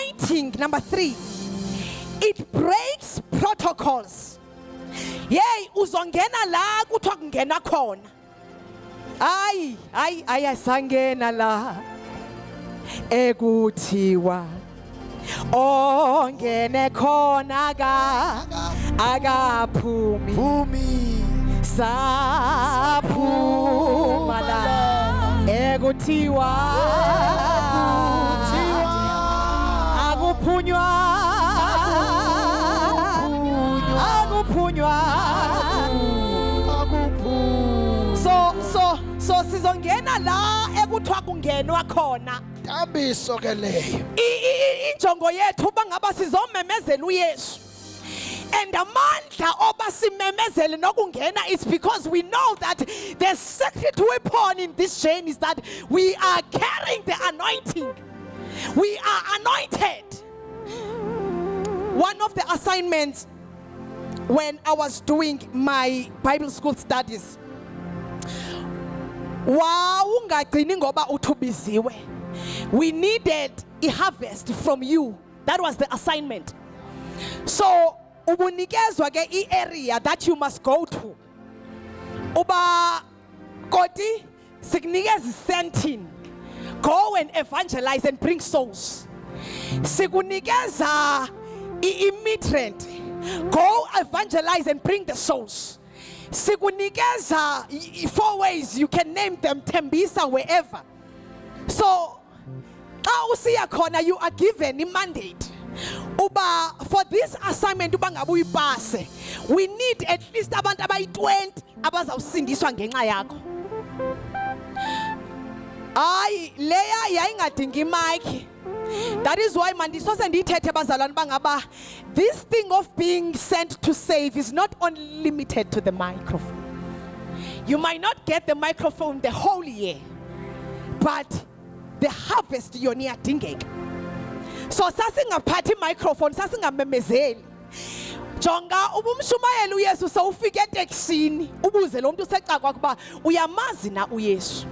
anointing, number 3, it breaks protocols. Yey uzongena la kuthiwa kungena khona. Ayasangena la ekuthiwa ongene khona akaphumi saphuma la ekuthiwa akuphunywa so sizongena la ekuthiwa kungenwa khona. Tambiso ke leyo. Injongo yethu bangaba sizomemezela uYesu. And amandla oba simemezele nokungena is because we know that the secret weapon in this chain is that we are carrying the anointing. We are anointed. One of the assignments when I was doing my Bible school studies, we needed a harvest from you. That was the assignment. So ubunikezwa ke i-area that you must go to. Uba koti sikunikeza sentin. Go and evangelize and bring souls. Sikunikeza immigrant. Go evangelize and bring the souls. Sikunikeza 4 ways, you can name them, Tembisa, wherever. So you are given a mandate. Uba for this assignment we need at least abantu abayi-20 abazawusindiswa ngenxa yakho. Leya yayingadingi mic. That is why mandisose ndithethe bazalwane bangaba, this thing of being sent to save is not only limited to the microphone. You might not get the microphone the whole year, but the harvest yona iyadingeka. So sasingaphathi microphone, sasingamemezeli. Jonga ubumshumayela uYesu sowufika eteksini ubuze lo muntu useca kwakuba uyamazi na uYesu.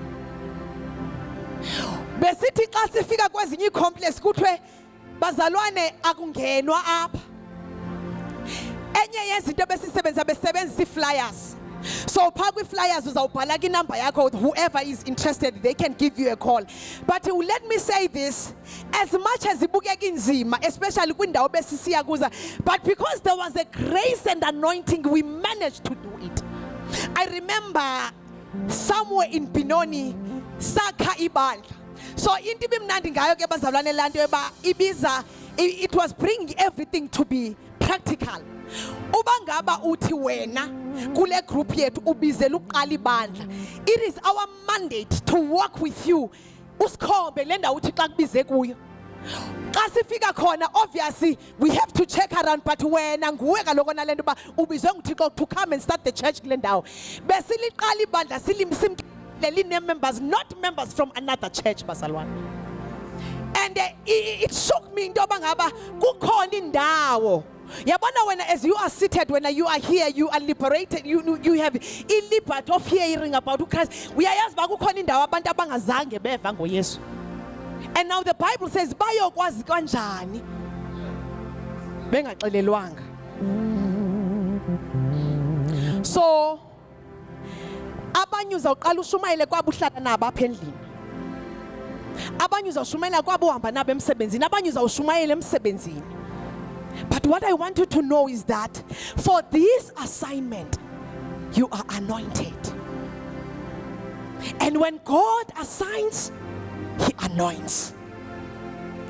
Besithi xa sifika kwezinye complex kuthiwe bazalwane akungenwa apha. Enye yezinto besisebenzisa flyers. So phaa kwi-flyers uzawubhala ke inumber yakho, whoever is interested they can give you a call. But let me say this, as much as ibukeka inzima, especially kwindawo besisiya kuza, but because there was a grace and anointing, we managed to do it. I remember somewhere in Benoni sakha ibandla. So into ibimnandi ngayo ke bazalwane lanto eba ibiza, it was bringing everything to be practical. Ubangaba uthi wena kule group yethu ubizela uqala ibandla, it is our mandate to work with you. Usikhombe le ndawo uthi xa kubize kuyo. Xa sifika khona, obviously we have to check around, but wena nguwe kaloku nalento ba ubizwe nguThixo to come and start the church kule ndawo. Besiliqala ibandla silimsimleli members, not members from another church bazalwane. And it shook me into bangaba kukhona indawo. Yabona wena, as you are seated, when you are here, you are liberated, you have liberty of hearing about Christ. We are yazi bakukhona indawo abantu abangazange beva ngoYesu. And now the Bible says bayokwazi kanjani bengaxelelwanga. So abanye uzawuqala ushumayele kwabo uhlala nabo apha endlini. Abanye uzawushumayela kwabo uhamba nabo emsebenzini, abanye uzawushumayela emsebenzini. But what I want you to know is that for this assignment, you are anointed. And when God assigns, He anoints.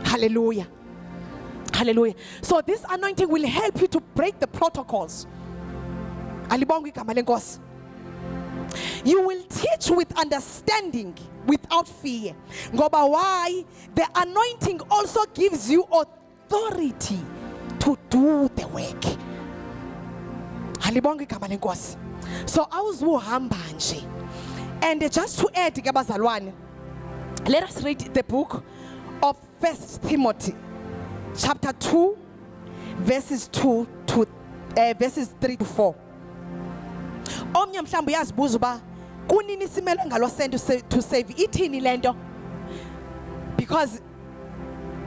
Hallelujah. Hallelujah. So this anointing will help you to break the protocols. You will teach with understanding, without fear. Ngoba why? The anointing also gives you authority to do the work. So I was uhamba. And just to add, let us read the book of 1 Timothy chapter 2 verses 3 to 4. Omnye mhlawumbe uyazibuza uba kunini simele ngalo send to save ithini lento, because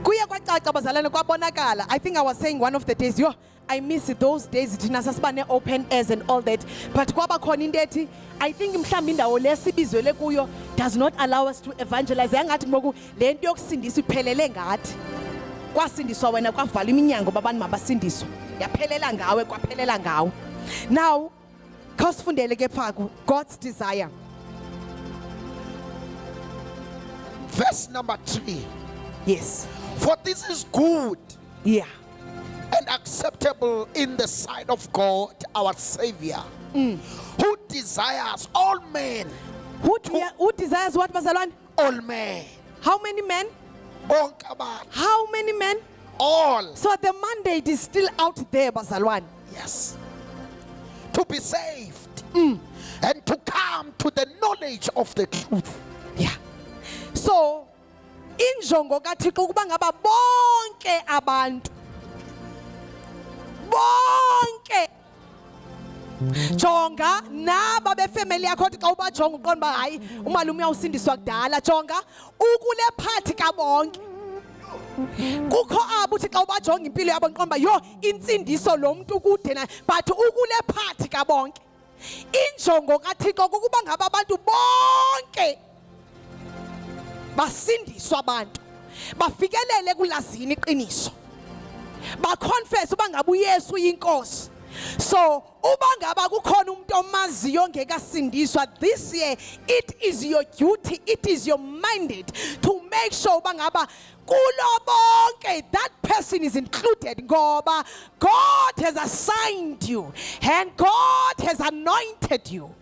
kuye kwacaca bazalwane kwabonakala. I think I was saying one of the days, I miss those days thina sasibane open airs and all that, but kwaba khona into ethi I think mhlawumbe indawo lesibizwele kuyo does not allow us to evangelize. Yangathi ngoku le nto yokusindisa iphelele ngathi kwasindiswa wena kwavala iminyango babantu mabasindiswa yaphelela ngawe kwaphelela ngawe. Now khawusifundele ke phaku God's desire. Verse number 3. Yes. For this is good Yeah. and acceptable in the sight of God our Savior, who desires all men. Who desires what, bazalwane? All men. How many men? Bonke abantu. How many men? All. So the mandate is still out there, bazalwane. Yes. To be saved and to come to the knowledge of the truth. Yeah. So injongo kaThixo ukuba ngaba bonke abantu bonke jonga naba befamily yakho xa ubajonga uqonda ba hayi umalume uyawusindiswa kudala jonga ukule phathi kabonke kukho abo uthi xa ubajonga impilo yabo ngiqonda yo insindiso lo muntu kude na but ukule phathi kabonke injongo kaThixo ukuba ngaba abantu bonke basindiswa abantu bafikelele kulazini iqiniso baconfess uba ngabe uYesu uyinkosi. So uba ngaba kukhona umuntu omaziyo ngekasindiswa this year, it is your duty, it is your mandate to make sure uba ngaba kulo bonke that person is included ngoba God has assigned you and God has anointed you.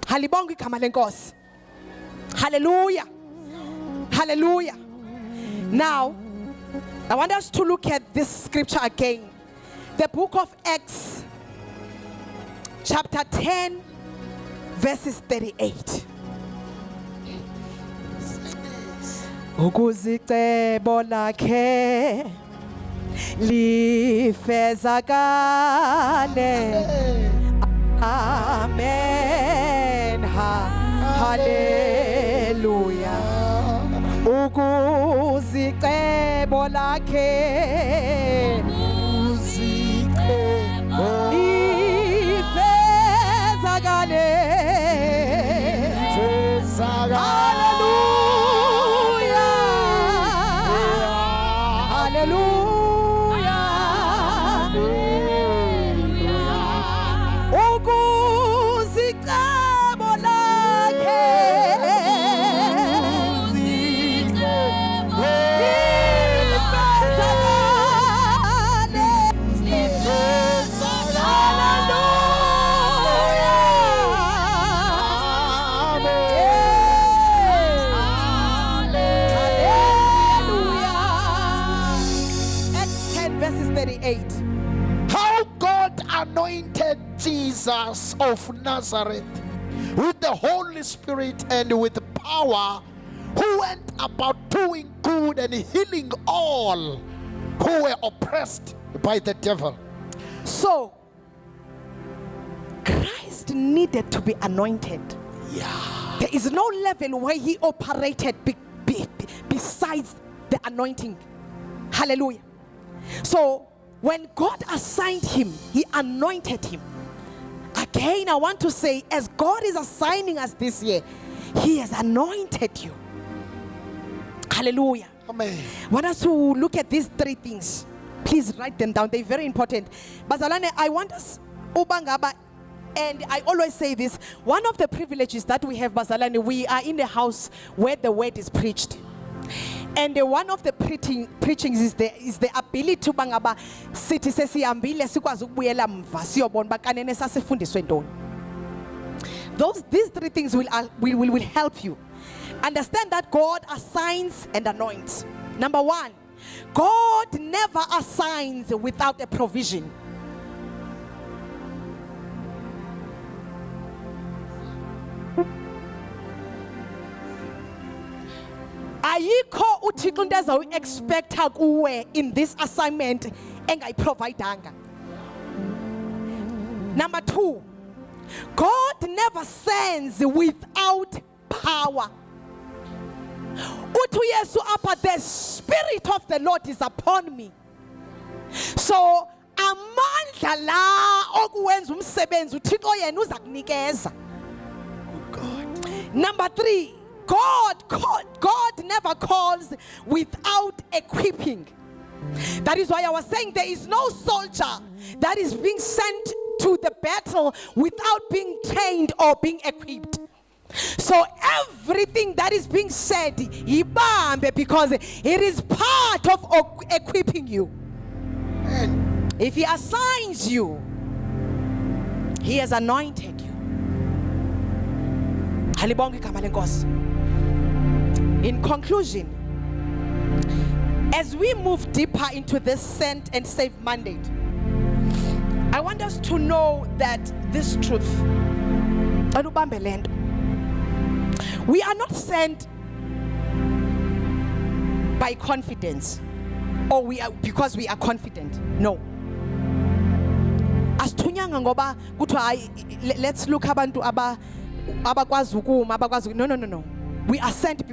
Halibonga igama lenkosi. Hallelujah. Hallelujah. Now, I want us to look at this scripture again. The book of Acts, chapter 10, verses 38. Ukuzicebo lakhe lifezakale. Amen. Hallelujah. Ukuzicebo lakhe lifezakale. Hallelujah. Hallelujah. Ukuzicebo lakhe How God anointed Jesus of Nazareth with the Holy Spirit and with power, who went about doing good and healing all who were oppressed by the devil. So, Christ needed to be anointed. Yeah. There is no level where he operated besides the anointing. Hallelujah. So, when God assigned him, he anointed him. Again, I want to say, as God is assigning us this year, he has anointed you. Hallelujah. Amen. I want us to look at these three things. Please write them down. They're very important. Bazalwane, I want us, Ubangaba, and I always say this, one of the privileges that we have, Bazalwane, we are in the house where the word is preached. And one of the preachings is the ability to bangaba sithi sesihambile sikwazi ukubuyela mva siyobona bakanene sasifundiswe ntoni. These three things will help you understand that God assigns and anoints. Number one, God never assigns without a provision. Ayikho uThixo into ezawuexpecta kuwe in this assignment engayiprovidanga. Number two, God never sends without power. Uthi uYesu apha, the Spirit of the Lord is upon me. So amandla la okuwenza umsebenzi uThixo yena uza kunikeza. Number 3, God never calls without equipping. That is why I was saying there is no soldier that is being sent to the battle without being trained or being equipped. So everything that is being said, yibambe, because it is part of equipping you. Amen. If he assigns you, he has anointed you. Halibonge igama lenkosi. In conclusion, as we move deeper into this sent and save mandate, I want us to know that this truth, alubambe lento, we are not sent by confidence, or we are because we are confident. No. Asithunyanga ngoba kuthiwa hayi let's look abantu abakwazi ukuma abakwazi. No. We are sent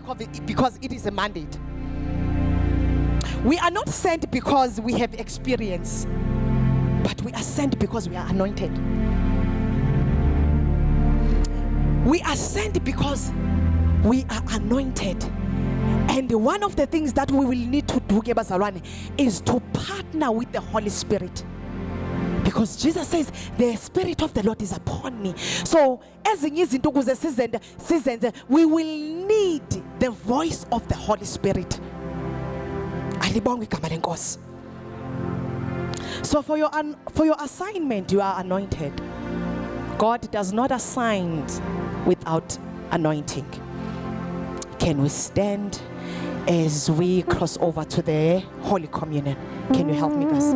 because it is a mandate. We are not sent because we have experience, but we are sent because we are anointed. We are sent because we are anointed. And one of the things that we will need to do is to partner with the Holy Spirit. Because Jesus says, the Spirit of the Lord is upon me. So, as we will need the voice of the Holy Spirit. So for your assignment, you are anointed. God does not assign without anointing. Can we stand as we cross over to the Holy Communion? Can you help me, guys?